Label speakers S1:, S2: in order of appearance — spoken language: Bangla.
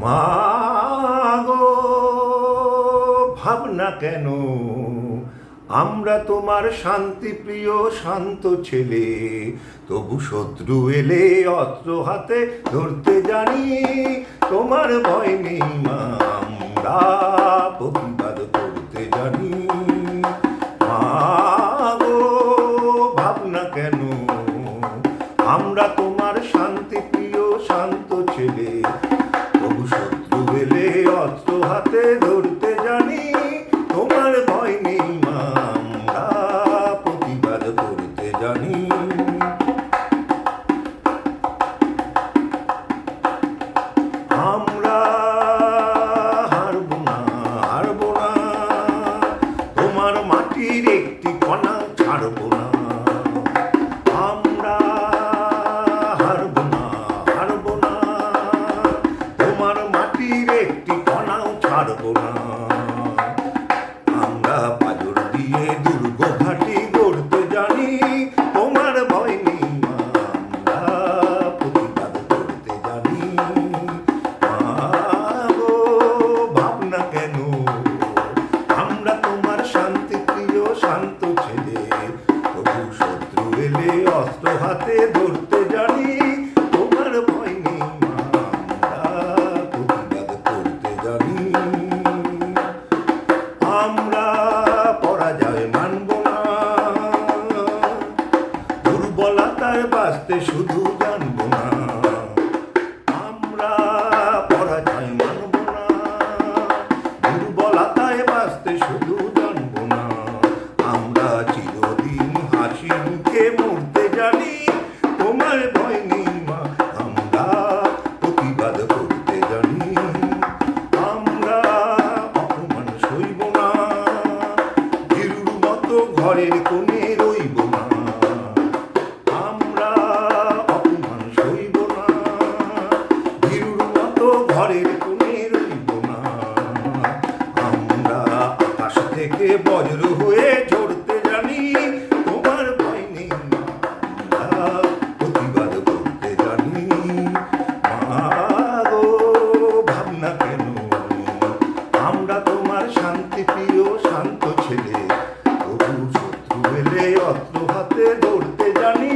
S1: মাগো ভাবনা কেন, আমরা তোমার শান্তিপ্রিয় শান্ত ছেলে, তবু শত্রু এলে অস্ত্র হাতে ধরতে জানি, তোমার ভয় নেই মা, আমরা প্রতিবাদ করতে জানি। মাগো ভাবনা কেন, আমরা তোমার শান্তিপ্রিয় শান্ত ছেলে, তবু শত্রু এলে অস্ত্র হাতে ধরতে জানি, তোমার ভয় নেই মা, আমরা প্রতিবাদ করতে জানি। আমরা হারব না, হারব না, তোমার মাটির একটি কণা ছাড়ব না। আমরা হারব না, হারব না, তোমার মাটির একটি কণাও ছাড়ব না। আমরা পাজর দিয়ে দুর্গ ঘাটি গড়তে জানি, তোমার ভয় নেই মা, আমরা প্রতিবাদ করতে জানি। মাগো ভাবনা কেন, আমরা তোমার শান্তিপ্রিয় শান্ত ছেলে, তবু শত্রু এলে অস্ত্র হাতে ধরতে জানি, তোমার ভয় নেই মা, আমরা প্রতিবাদ করতে জানি। আমরা পরাজয় মানব না, দুর্বলতায় বাঁচতে শুধু জানব না। আমরা পরাজয় মানব না, দুর্বলতায় বাঁচতে শুধু জানব না। আমরা চিরদিন হাসি মুখে মরতে জানি, তোমার ভয় নেই মা, আমরা প্রতিবাদ করতে জানি। আমরা অপমান সইব না, ভীরুর মতো ঘরের কোণে রইব না। আমরা অপমান সইব না, ভীরুর মতো ঘরের কোণে রইব না। আমরা আকাশ থেকে বজ্র হয়ে ঝরতে জানি, তোমার ভয় নেই মা, আমরা প্রতিবাদ করতে জানি। মাগো ভাবনা কেন, আমরা তোমার শান্তিপ্রিয় শান্ত ছেলে, তবু শত্রু এলে অস্ত্র হাতে ধরতে জানি,